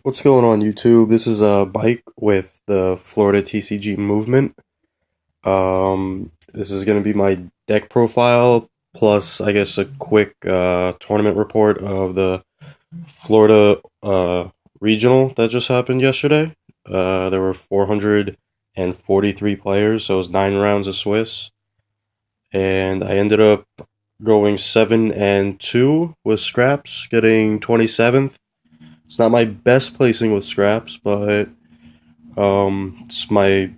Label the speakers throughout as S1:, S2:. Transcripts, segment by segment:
S1: What's going on YouTube? This is a bike with the Florida TCG movement. This is going to be my deck profile plus I guess a quick tournament report of the Florida regional that just happened yesterday. There were 443 players, so it was 9 rounds of Swiss, and I ended up going 7-2 with scraps, getting 27th. It's not my best placing with scraps, but it's my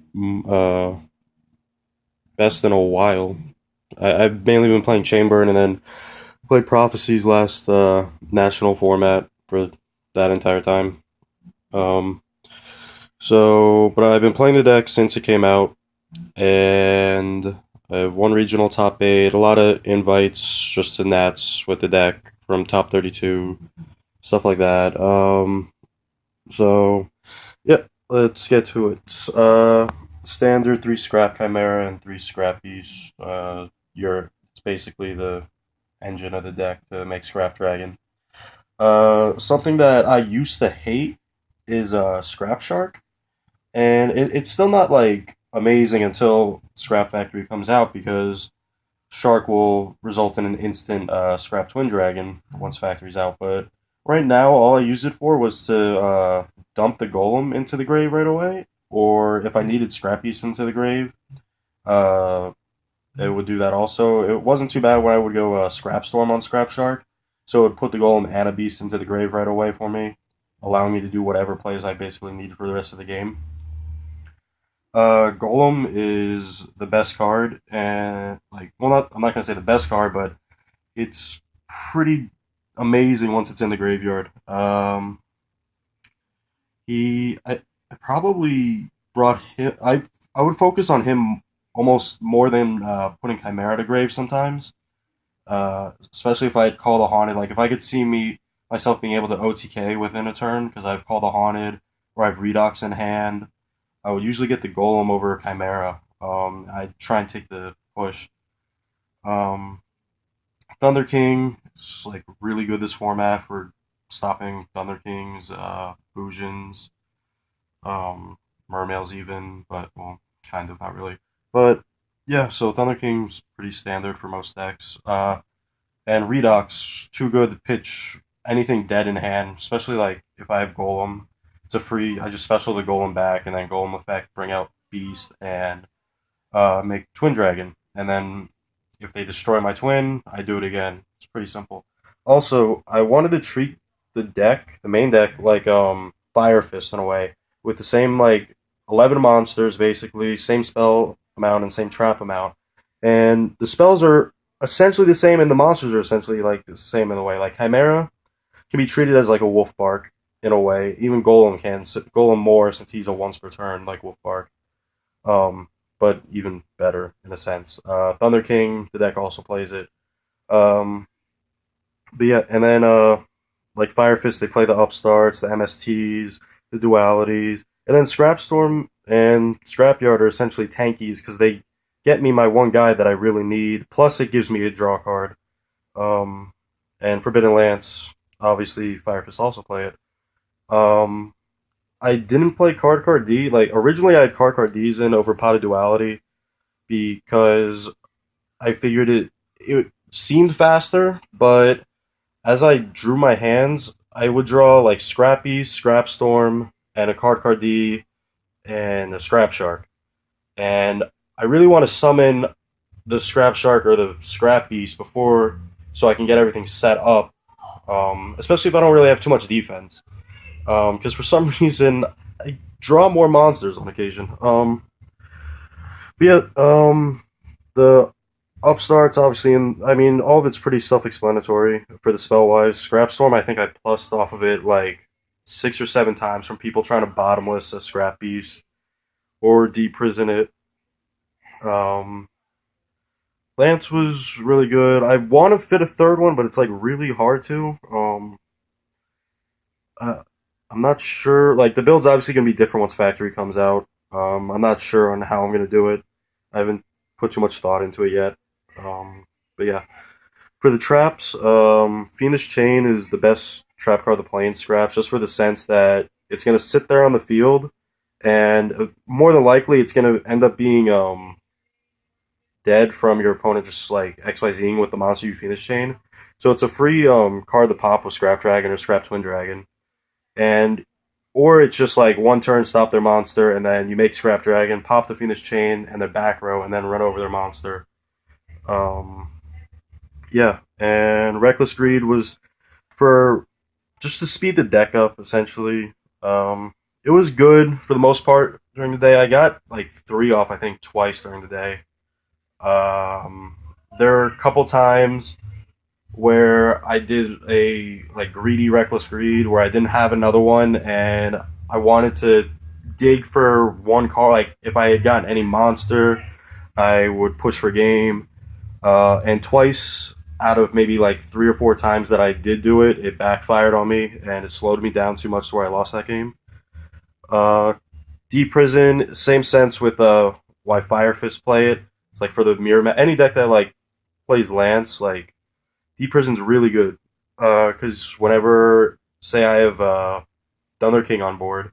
S1: best in a while. I've mainly been playing Chamber and then played Prophecies last national format for that entire time. Um, but I've been playing the deck since it came out, and I've won regional top 8, a lot of invites just to Nats with the deck from top 32, stuff like that. So yeah, let's get to it. Standard 3 scrap chimera and 3 scrappies. It's basically the engine of the deck to make scrap dragon. Something that I used to hate is scrap shark, and it's still not like amazing until Scrap Factory comes out because shark will result in an instant scrap twin dragon once factory's out. But right now, all I used it for was to dump the golem into the grave right away, or if I needed scrap beast into the grave, uh, it would do that also. It wasn't too bad when I would go scrap storm on scrap shark, so it would put the golem and a beast into the grave right away for me, allowing me to do whatever plays I basically needed for the rest of the game. Golem is the best card, and I'm not gonna say the best card, but it's pretty amazing once it's in the graveyard. I probably brought him. I would focus on him almost more than putting Chimera to grave sometimes. Especially if I had called a haunted, like if I could see myself being able to OTK within a turn because I've called a haunted or I've Redox in hand. I would usually get the golem over Chimera. I'd try and take the push. Um, Thunder King is like really good this format for stopping Thunder Kings, Bujins, um, Mermails even, but well, kind of not really. But yeah, so Thunder King's pretty standard for most decks. And Redox too good to pitch anything dead in hand, especially like if I have Golem. It's a free. I just special the Golem back, and then Golem effect, bring out Beast, and make Twin Dragon. And then if they destroy my twin, I do it again. It's pretty simple. Also, I wanted to treat the main deck, like firefist in a way, with the same like 11 monsters basically, same spell amount and same trap amount, and the spells are essentially the same, and the monsters are essentially like the same in a way. Like Chimera can be treated as like a wolf bark in a way. Even Golem can. Golem more since he's a once per turn like wolf bark. Um, but even better in a sense. Thunder King, the deck also plays it. Um, but yeah, and then like Fire Fist, they play the upstarts, the MSTs, the dualities, and then Scrapstorm and Scrapyard are essentially tankies because they get me my one guy that I really need. Plus, it gives me a draw card. Um, and Forbidden Lance, obviously, Fire Fist also play it. Um, I didn't play Card D. Like originally, I had Card Ds in over Pot of Duality because I figured it seemed faster, but as I drew my hands, I would draw like Scrappy, Scrapstorm, and a Card D, and a Scrap Shark. And I really want to summon the Scrap Shark or the Scrap Beast before, so I can get everything set up. Especially if I don't really have too much defense. Because for some reason I draw more monsters on occasion. But yeah, the upstarts obviously, and I mean all of it's pretty self-explanatory for the spell wise. Scrapstorm, I think I plussed off of it like 6 or 7 times from people trying to bottomless a Scrap Beast or deprison it. Um, Lance was really good. I want to fit a third one, but it's like really hard to. Uh, I'm not sure. Like the build's obviously gonna be different once Factory comes out. I'm not sure on how I'm gonna do it. I haven't put too much thought into it yet. But yeah, for the traps, Fiendish Chain is the best trap card to play in Scraps, just for the sense that it's going to sit there on the field, and more than likely, it's going to end up being dead from your opponent just like XYZing with the monster you Phoenix Chain. So it's a free card to pop with Scrap Dragon or Scrap Twin Dragon. And or it's just like one turn, stop their monster, and then you make Scrap Dragon, pop the Phoenix Chain and their back row, and then run over their monster. Um, yeah, and Reckless Greed was for just to speed the deck up, essentially. It was good for the most part during the day. I got like three off, I think, twice during the day. Um, there were a couple times where I did a like greedy reckless greed where I didn't have another one and I wanted to dig for one card. Like if I had gotten any monster, I would push for game. And twice out of maybe like three or four times that I did do it, it backfired on me and it slowed me down too much to where I lost that game. Uh, D Prison, same sense with why firefist play it. It's like for the any deck that like plays Lance, like D Prison's really good. Because whenever, say, I have Thunder King on board,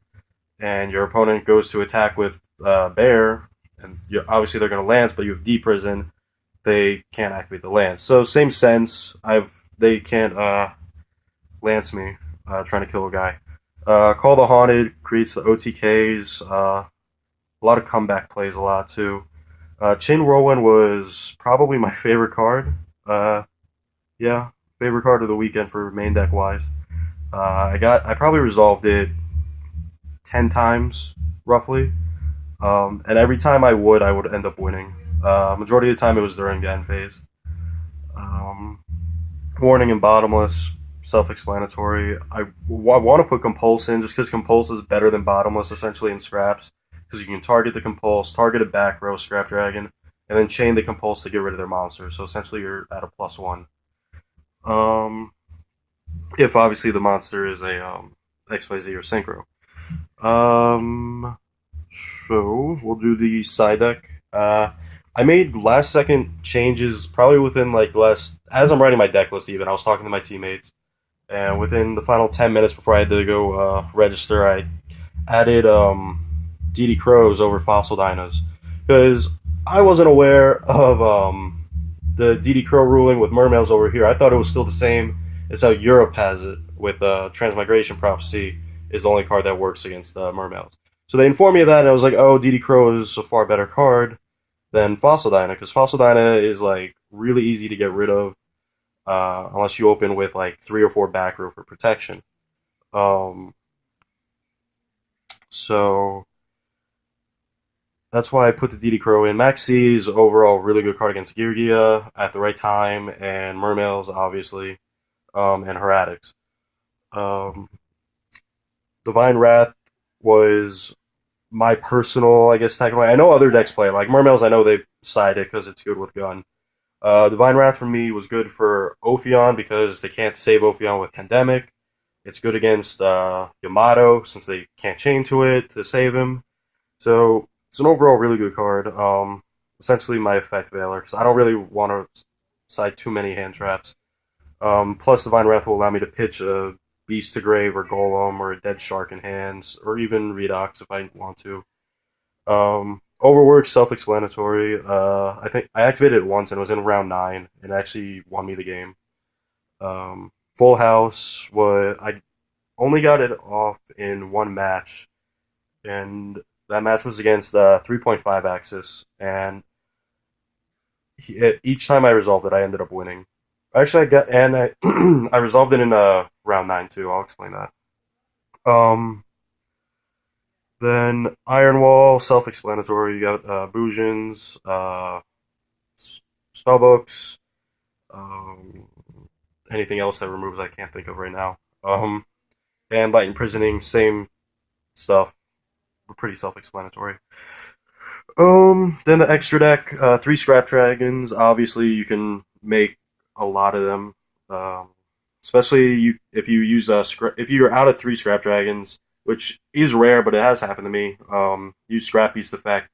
S1: and your opponent goes to attack with Bear, and obviously they're going to Lance, but you have D Prison, they can't activate the Lance. So same sense, they can't Lance me trying to kill a guy. Call the Haunted creates the OTKs. A lot of comeback plays, a lot too. Chain Whirlwind was probably my favorite card. Yeah, favorite card of the weekend for main deck wise. I probably resolved it 10 times roughly, and every time I would end up winning. Majority of the time it was during the end phase. Um, Warning and Bottomless, self-explanatory. I want to put Compulse in just because Compulse is better than Bottomless essentially in scraps because you can target the Compulse, target a back row Scrap Dragon, and then chain the Compulse to get rid of their monster. So essentially you're at a +1. Um, if obviously the monster is a XYZ or Synchro. So we'll do the side deck. I made last second changes probably within like the last as I'm writing my deck list. Even I was talking to my teammates, and within the final 10 minutes before I had to go register, I added DD Crows over Fossil Dinos because I wasn't aware of the DD Crow ruling with Mermails over here. I thought it was still the same as how Europe has it with Transmigration Prophecy is the only card that works against Mermails. So they informed me of that, and I was like, oh, DD Crow is a far better card than Fossil Dyna, because Fossil Dyna is like really easy to get rid of unless you open with like 3 or 4 back row for protection. Um, so that's why I put the DD Crow in. Maxi is overall a really good card against Geargia at the right time, and Mermails, obviously, and Heretics. Um, Divine Wrath was my personal, I guess, tactical. I know other decks play it. Like Mermails, I know they side it because it's good with gun. Divine Wrath for me was good for Ophion because they can't save Ophion with Pandemic. It's good against Yamato since they can't chain to it to save him. So it's an overall really good card. Essentially my effect Veiler because I don't really want to side too many hand traps. Plus Divine Wrath will allow me to pitch a Beast to Grave or Golem or a Dead Shark in hands or even Redox if I want to. Overwork, self-explanatory. I think I activated it once and it was in round 9 and actually won me the game. Full House was I only got it off in one match, and that match was against 3.5 Axis, and each time I resolved it, I ended up winning. Actually, I resolved it in round 9 too. I'll explain that. Um, then Iron Wall, self-explanatory. You got Bujins, spellbooks, um, anything else that removes I can't think of right now. And Light Imprisoning, same stuff. Pretty self-explanatory. Then the extra deck, 3 Scrap Dragons. Obviously, you can make a lot of them. Especially if you use if you're out of 3 Scrap Dragons, which is rare, but it has happened to me. Use Scrap Beast effect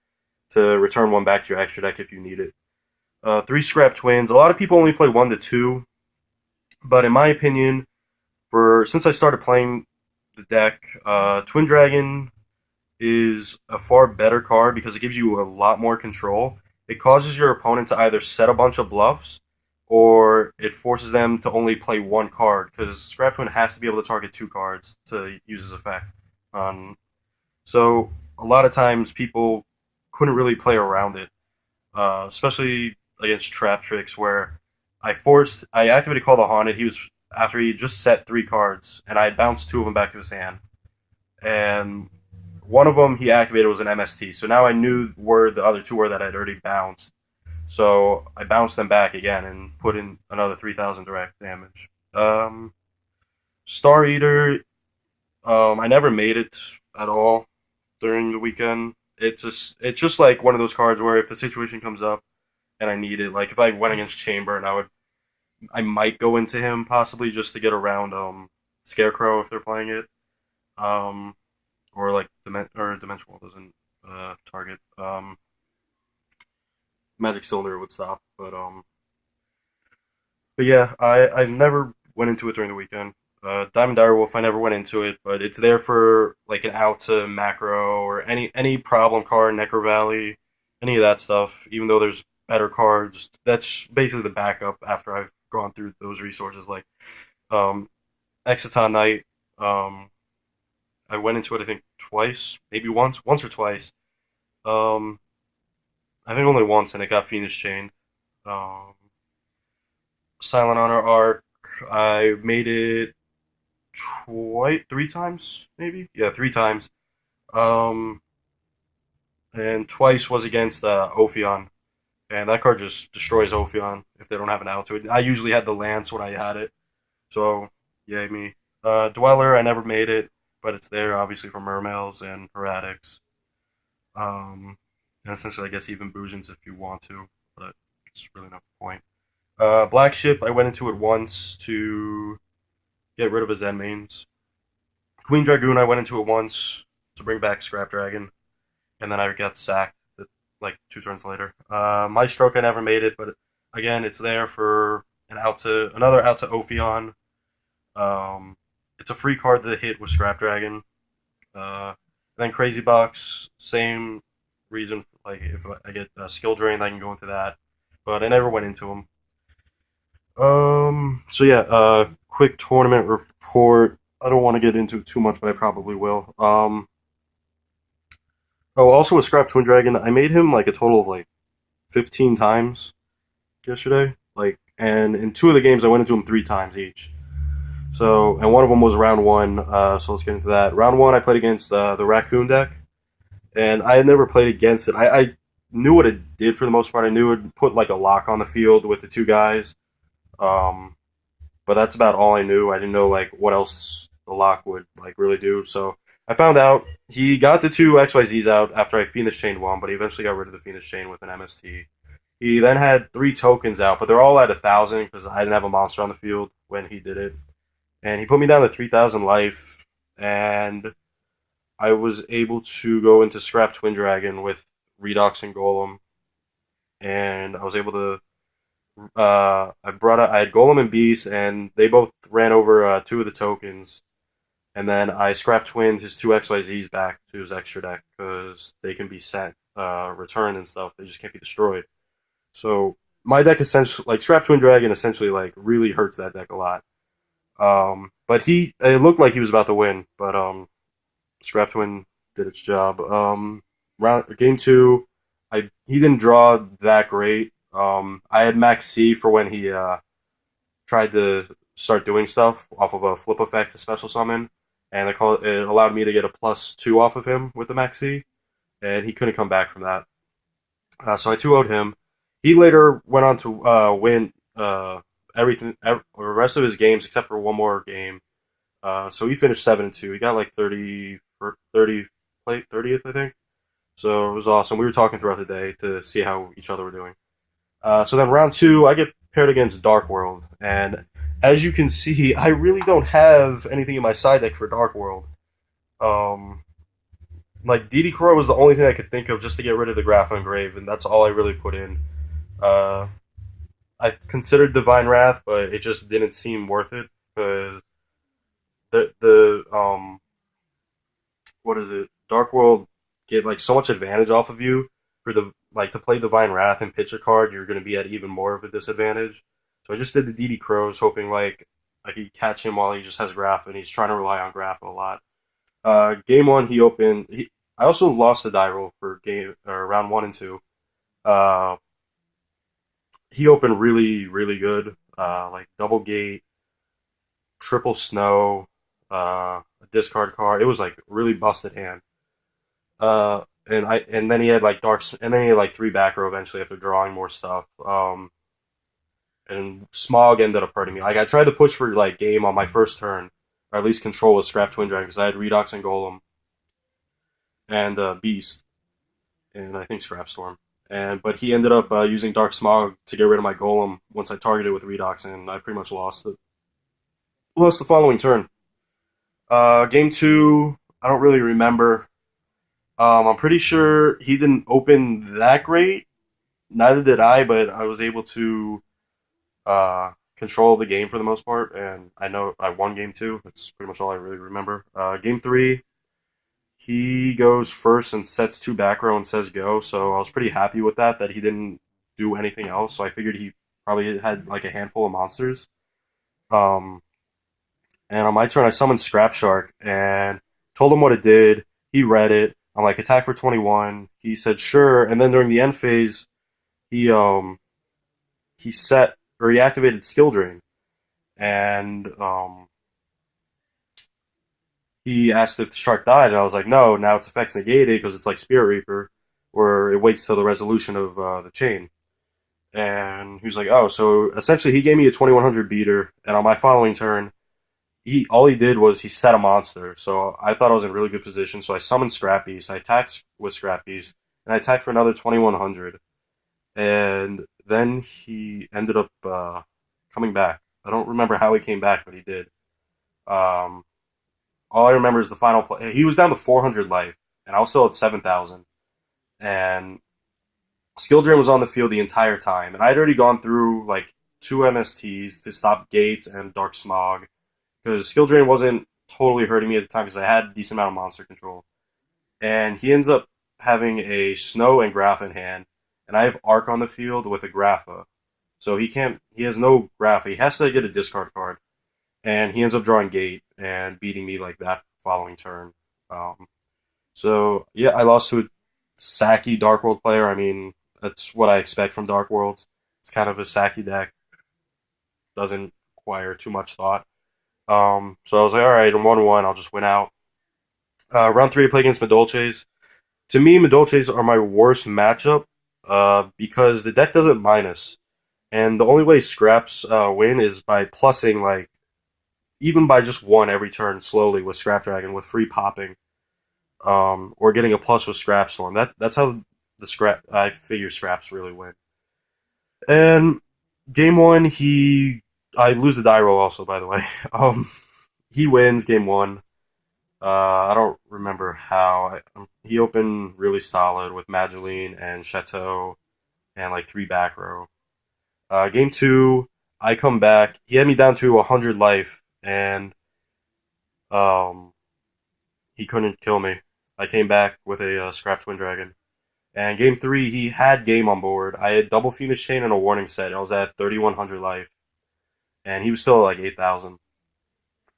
S1: to return one back to your extra deck if you need it. 3 Scrap Twins. A lot of people only play 1 to 2, but in my opinion, since I started playing the deck. Twin Dragon is a far better card because it gives you a lot more control. It causes your opponent to either set a bunch of bluffs or it forces them to only play one card because Scrap Twin has to be able to target two cards to use his effect. Um, so a lot of times people couldn't really play around it, especially against trap tricks where I activated Call the Haunted. He was after he just set three cards and I had bounced two of them back to his hand, and one of them he activated was an MST. So now I knew where the other two were that I'd already bounced. So I bounced them back again and put in another 3,000 direct damage. Star Eater, I never made it at all during the weekend. It's just like one of those cards where if the situation comes up and I need it, like if I went against Chamber and I might go into him possibly just to get around Scarecrow if they're playing it. Um, or like Dimensional doesn't target. Magic Cylinder would stop, but yeah, I never went into it during the weekend. Diamond Direwolf, I never went into it, but it's there for like an out to macro or any problem card, Necro Valley, any of that stuff. Even though there's better cards, that's basically the backup after I've gone through those resources. Like um, Exciton Knight, I went into it I think twice, maybe once or twice. Um, I think only once, and it got Phoenix Chained. Um, Silent Honor Arc, I made it twice, three times, maybe. Yeah, three times. Um, and twice was against Ophion, and that card just destroys Ophion if they don't have an out to it. I usually had the Lance when I had it, so yeah, me. Dweller, I never made it, but it's there obviously for Mermails and Heretics. Um, and essentially, I guess even Boujins if you want to, but it's really no point. Black Ship, I went into it once to get rid of his Zen mains. Queen Dragoon, I went into it once to bring back Scrap Dragon, and then I got sacked like two turns later. My Stroke, I never made it, but again, it's there for another out to Ophion. Um, it's a free card to hit with Scrap Dragon. Then Crazy Box, same reason. Like if I get skill drain, I can go into that, but I never went into them. So yeah, quick tournament report. I don't want to get into it too much, but I probably will. Oh, also with Scrap Twin Dragon, I made him like a total of like 15 times yesterday. Like, and in two of the games, I went into him three times each. So, and one of them was round one. So let's get into that. Round one, I played against the Raccoon deck, and I had never played against it. I knew what it did for the most part. I knew it put like a lock on the field with the two guys. Um, but that's about all I knew. I didn't know like what else the lock would like really do. So I found out he got the two XYZs out after I Phoenix Chained one, but he eventually got rid of the Phoenix Chain with an MST. He then had three tokens out, but they're all at 1,000 because I didn't have a monster on the field when he did it. And he put me down to 3,000 life, and I was able to go into Scrap Twin Dragon with Redox and Golem, and I was able to I had Golem and Beast, and they both ran over two of the tokens, and then I scrap twinned his two XYZs back to his extra deck because they can be sent, returned and stuff. They just can't be destroyed. So my deck essentially, like Scrap Twin Dragon, essentially like really hurts that deck a lot. But it looked like he was about to win, but Scrap Twin did its job. Round game two, he didn't draw that great. I had Max C for when he tried to start doing stuff off of a flip effect to special summon, and it allowed me to get a +2 off of him with the Max C, and he couldn't come back from that. So I 2-0'd him. He later went on to win the rest of his games except for one more game. So he finished 7-2. He got like 30th, I think. So it was awesome. We were talking throughout the day to see how each other were doing. So then round two, I get paired against Dark World, and as you can see, I really don't have anything in my side deck for Dark World. Um, like DD Crow was the only thing I could think of just to get rid of the Graph Engrave, and that's all I really put in. Uh, I considered Divine Wrath, but it just didn't seem worth it because the what is it? Dark World get like so much advantage off of you for the like to play Divine Wrath and pitch a card, you're going to be at even more of a disadvantage. So I just did the DD Crows, hoping like I could catch him while he just has Graph and he's trying to rely on Graph a lot. Game one, he opened. I also lost the die roll for game or round one and two. Uh, he opened really good. Like double gate, triple snow, a discard card. It was like really busted hand. And then he had like and then he had like three back row eventually after drawing more stuff. And Smog ended up hurting me. Like I tried to push for like game on my first turn, or at least control with Scrap Twin Dragon because I had Redox and Golem and Beast, and I think Scrap Storm. And but he ended up using Dark Smog to get rid of my Golem once I targeted with Redox, and I pretty much lost it. Lost the following turn. Game two, I don't really remember. I'm pretty sure he didn't open that great. Neither did I, but I was able to control the game for the most part, and I know I won game two. That's pretty much all I really remember. Game three, he goes first and sets two back row and says go, so I was pretty happy with that, that he didn't do anything else, so I figured he probably had like a handful of monsters. Um, and on my turn, I summoned Scrap Shark and told him what it did. He read it. I'm like, attack for 21. He said, sure. And then during the end phase, he he set or he activated Skill Drain, and he asked if the shark died, and I was like, no. Now its effects negated because it's like Spirit Reaper, where it waits till the resolution of the chain. And he was like, oh, so essentially he gave me a 2100 beater, and on my following turn, he all he did was he set a monster. So I thought I was in a really good position. So I summoned Scrap Beast. I attacked with Scrap Beast, and I attacked for another 2100. And then he ended up coming back. I don't remember how he came back, but he did. Um, all I remember is the final play. He was down to 400 life, and I was still at 7,000. And Skill Drain was on the field the entire time, and I'd already gone through like two MSTs to stop Gates and Dark Smog because Skill Drain wasn't totally hurting me at the time because I had a decent amount of monster control. And he ends up having a Snow and Graph in hand, and I have Arc on the field with a Grapha. So he can't. He has no Grapha. He has to get a discard card, and he ends up drawing Gate and beating me like that following turn. Um, so yeah, I lost to a sacky Dark World player. I mean, that's what I expect from Dark Worlds. It's kind of a sacky deck. Doesn't require too much thought. So I was like, all right, I'm 1-1. I'll just win out. Round three, I play against Madolches. To me, Madolches are my worst matchup because the deck doesn't minus. And the only way Scraps win is by plussing, like, even by just one every turn slowly with Scrap Dragon with free popping. Or getting a plus with Scrap Storm. That's how I figure Scraps really win. And game one, I lose the die roll also, by the way. He wins game one. I don't remember how. He opened really solid with Mageline and Chateau and like three back row. Game two, I come back. He had me down to 100 life, and um, he couldn't kill me. I came back with a Scrap Twin Dragon. And game three, he had game on board. I had double Phoenix Chain and a warning set. I was at 3,100 life, and he was still at like 8,000.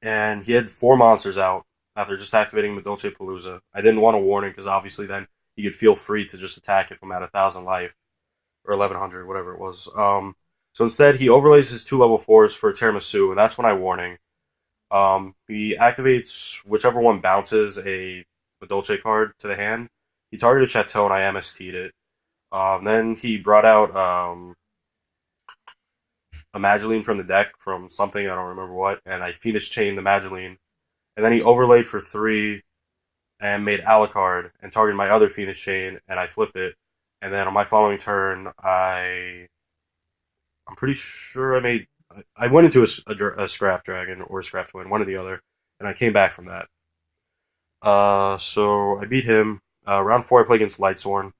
S1: And he had four monsters out after just activating Madolche Palooza. I didn't want a warning because obviously then he could feel free to just attack if I'm at 1,000 life or 1,100, whatever it was. So instead, he overlays his two level fours for Tiramisu, and that's when I warning. He activates whichever one bounces a Dolce card to the hand. He targeted Chateau and I MST'd it. Then he brought out a Mageline from the deck from something, I don't remember what, and I Phoenix Chained the Mageline. And then he overlaid for three and made Alucard and targeted my other Phoenix Chain, and I flipped it. And then on my following turn, I'm pretty sure I went into a Scrap Dragon or a Scrap Twin, one or the other, and I came back from that. So I beat him. Round four, I play against Lightsworn,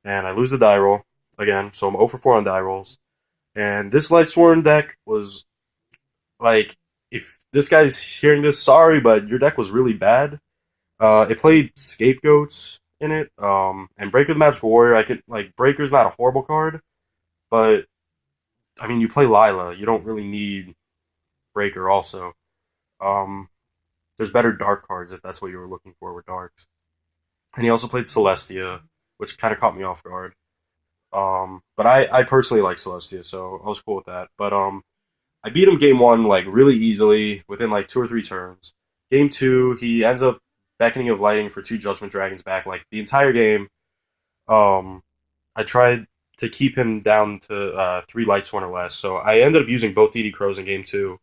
S1: and I lose the die roll again. So I'm 0 for 4 on die rolls. And this Lightsworn deck was like, if this guy's hearing this, sorry, but your deck was really bad. It played scapegoats in it. And Breaker the Magical Warrior, I could like Breaker's not a horrible card, but I mean you play Lila, you don't really need Breaker also. Um, there's better dark cards if that's what you were looking for with darks. And he also played Celestia, which kind of caught me off guard. But I personally like Celestia, so I was cool with that. But I beat him game one like really easily within like 2 or 3 turns. Game two, he ends up beckoning of lighting for 2 Judgment Dragons back. Like the entire game, um, I tried to keep him down to 3 Lightsworn or less. So I ended up using both DD Crows in game two,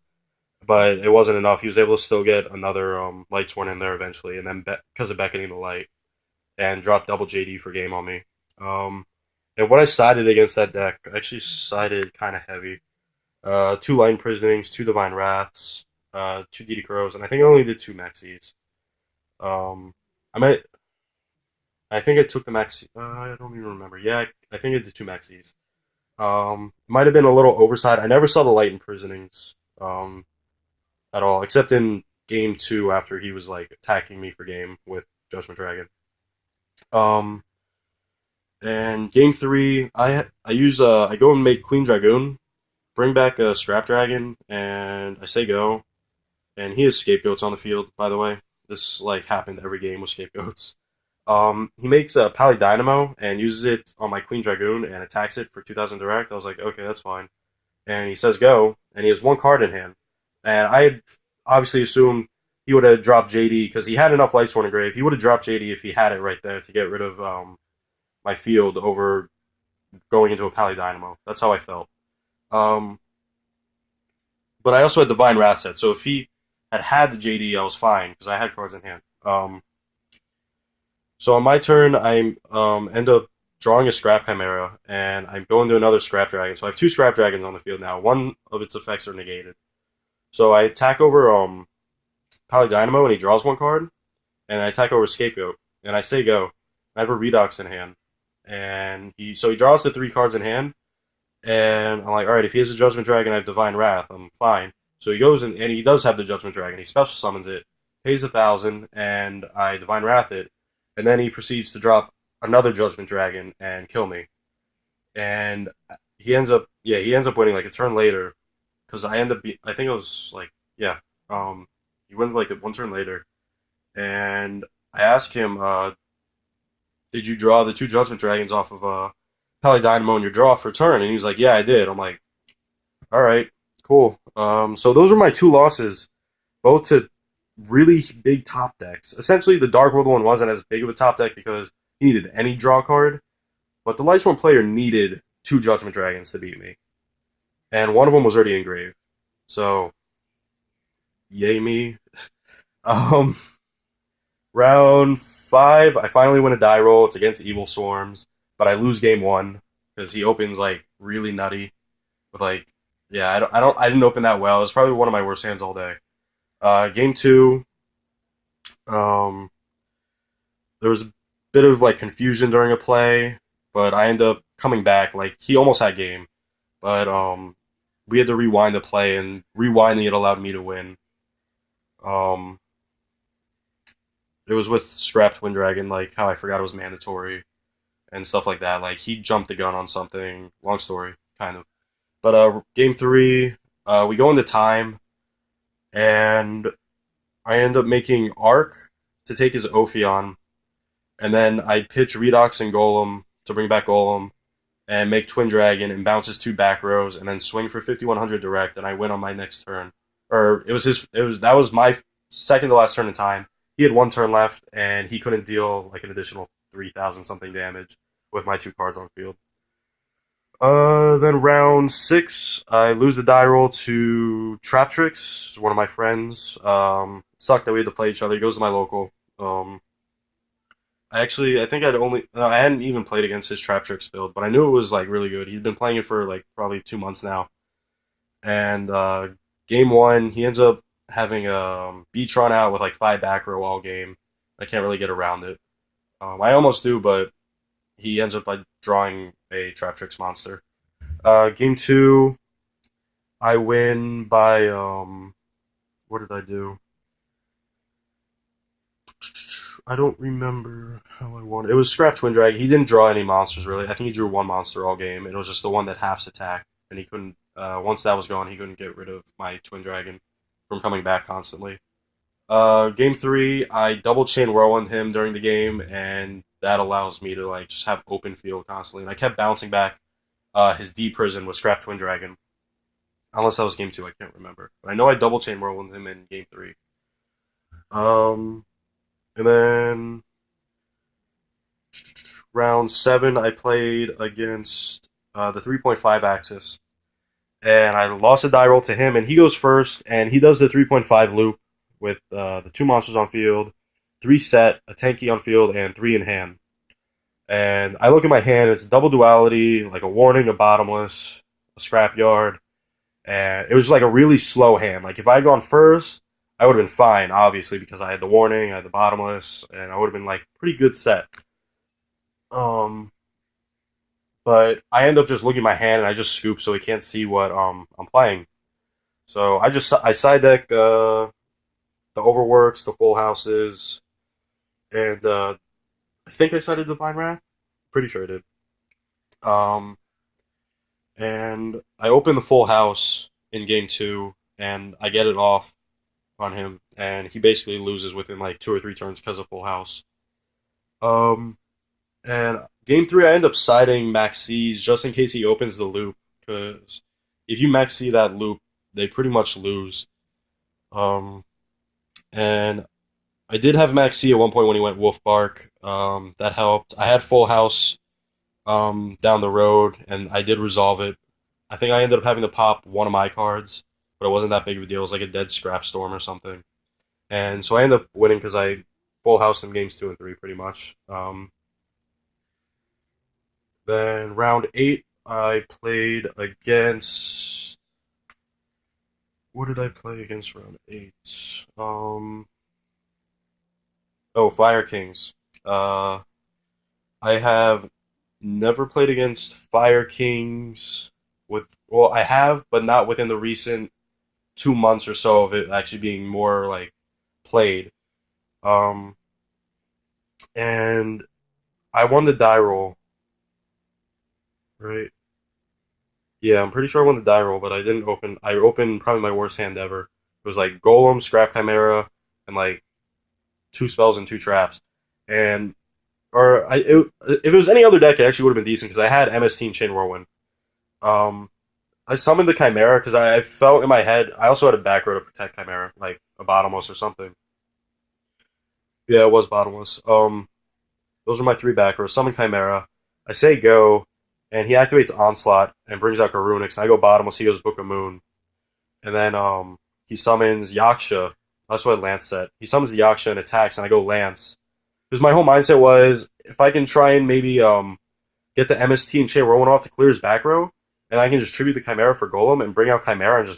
S1: but it wasn't enough. He was able to still get another Lightsworn in there eventually, and then because of beckoning the light and drop double JD for game on me. Um, and what I sided against that deck, I actually sided kind of heavy. 2 Light Imprisonings, 2 Divine Wraths, 2 DD Crows, and I think I only did 2 Maxis. Um, I might, I think I took the Maxi. I don't even remember. Yeah, I think I did 2 Maxis. Might have been a little oversight. I never saw the Light Imprisonings at all, except in game two after he was like attacking me for game with Judgment Dragon. Um, and game three, I go and make Queen Dragoon, bring back a Scrap Dragon, and I say go. And he has scapegoats on the field, by the way. This like happened every game with scapegoats. He makes a Pally Dynamo and uses it on my Queen Dragoon and attacks it for 2,000 direct. I was like, okay, that's fine. And he says go, and he has 1 card in hand. And I had obviously assumed he would have dropped JD because he had enough Lightsworn in grave. He would have dropped JD if he had it right there to get rid of my field over going into a Pally Dynamo. That's how I felt. Um, but I also had Divine Wrath set, so if he had the JD, I was fine because I had cards in hand. So on my turn, I end up drawing a Scrap Chimera, and I'm going to another Scrap Dragon. So I have 2 Scrap Dragons on the field now. One of its effects are negated. So I attack over Pally Dynamo, and he draws 1 card, and I attack over Scapegoat, and I say go. I have a Redox in hand, and he draws the 3 cards in hand, and I'm like, all right, if he has a Judgment Dragon, I have Divine Wrath, I'm fine. So he goes and he does have the Judgment Dragon. He special summons it, pays 1,000, and I Divine Wrath it, and then he proceeds to drop another Judgment Dragon and kill me. And he ends up winning like a turn later because I think it was like yeah, he wins like 1 turn later, and I ask him, did you draw the 2 Judgment Dragons off of Pally Dynamo in your draw for turn? And he was like, yeah, I did. I'm like, all right, cool. So those were my 2 losses, both to really big top decks. Essentially, the Dark World one wasn't as big of a top deck because he needed any draw card, but the Lightsworn player needed 2 Judgment Dragons to beat me, and one of them was already engraved. So, yay me. Um, round five, I finally win a die roll. It's against Evil Swarms, but I lose game one because he opens like really nutty with like yeah. I didn't open that well. It was probably one of my worst hands all day. Game two, um, there was a bit of like confusion during a play, but I ended up coming back. Like he almost had game, but we had to rewind the play, and rewinding it allowed me to win. Um, it was with Scrap Twin Dragon, like how I forgot it was mandatory and stuff like that. Like he jumped the gun on something. Long story, kind of. But game three, we go into time, and I end up making Arc to take his Ophion, and then I pitch Redox and Golem to bring back Golem, and make Twin Dragon and bounce his 2 back rows, and then swing for 5,100 direct, and I win on my next turn. Or it was his. It was that was my second to last turn in time. He had 1 turn left, and he couldn't deal like an additional 3,000 something damage with my 2 cards on field. Then round six, I lose the die roll to Traptrix, one of my friends. Sucked that we had to play each other. He goes to my local. I think I hadn't even played against his Traptrix build, but I knew it was like really good. He'd been playing it for like probably 2 months now. And game one, he ends up having a Beatron out with like 5 back row all game. I can't really get around it. I almost do, but he ends up by drawing a Traptrix monster. Game two, I win by what did I do? I don't remember how I won. It was Scrap Twin Dragon. He didn't draw any monsters really. I think he drew one monster all game, and it was just the one that halves attack. And he couldn't. Once that was gone, he couldn't get rid of my Twin Dragon from coming back constantly. Game three, I double chain whirlwind him during the game, and that allows me to like just have open field constantly. And I kept bouncing back. His D prison was Scrap Twin Dragon, unless that was game two. I can't remember, but I know I double chain whirlwind him in game three. Um, and then round seven, I played against the 3.5 axis, and I lost a die roll to him, and he goes first, and he does the 3.5 loop with the two monsters on field, three set, a tanky on field, and three in hand. And I look at my hand, it's double duality, like a warning, a bottomless, a scrapyard, and it was like a really slow hand. Like if I had gone first, I would have been fine, obviously, because I had the warning, I had the bottomless, and I would have been like pretty good set. Um, but I end up just looking at my hand and I just scoop so he can't see what I'm playing. So I side deck the overworks, the full houses, and I think I sided Divine Wrath. Pretty sure I did. Um, and I open the full house in game two, and I get it off on him, and he basically loses within like two or three turns because of full house. Um, and game three, I end up siding Maxis just in case he opens the loop, because if you Maxi that loop, they pretty much lose. Um, and I did have Maxi at one point when he went Wolf Bark. That helped. I had Full House down the road, and I did resolve it. I think I ended up having to pop one of my cards, but it wasn't that big of a deal. It was like a dead Scrap Storm or something. And so I ended up winning because I Full House in games two and three pretty much. Then round eight, I played against. What did I play against round eight? Oh, Fire Kings. Uh, I have never played against Fire Kings with. Well, I have, but not within the recent 2 months or so of it actually being more like played. Um, and I won the die roll, right? Yeah, I'm pretty sure I won the die roll, but I didn't open. I opened probably my worst hand ever. It was like Golem, Scrap Chimera, and like two spells and two traps. And if it was any other deck, it actually would have been decent because I had MST and Chain Whirlwind. Um, I summoned the Chimera because I felt in my head. I also had a back row to protect Chimera, like a bottomless or something. Yeah, it was bottomless. Those are my three back rows. Summon Chimera. I say go, and he activates Onslaught and brings out Garunix. And I go bottomless. He goes Book of Moon, and then he summons Yaksha. That's what Lance said. He summons the Yaksha and attacks, and I go Lance. Because my whole mindset was if I can try and maybe get the MST and Chain Whirlwind off to clear his back row, and I can just tribute the Chimera for Golem and bring out Chimera and just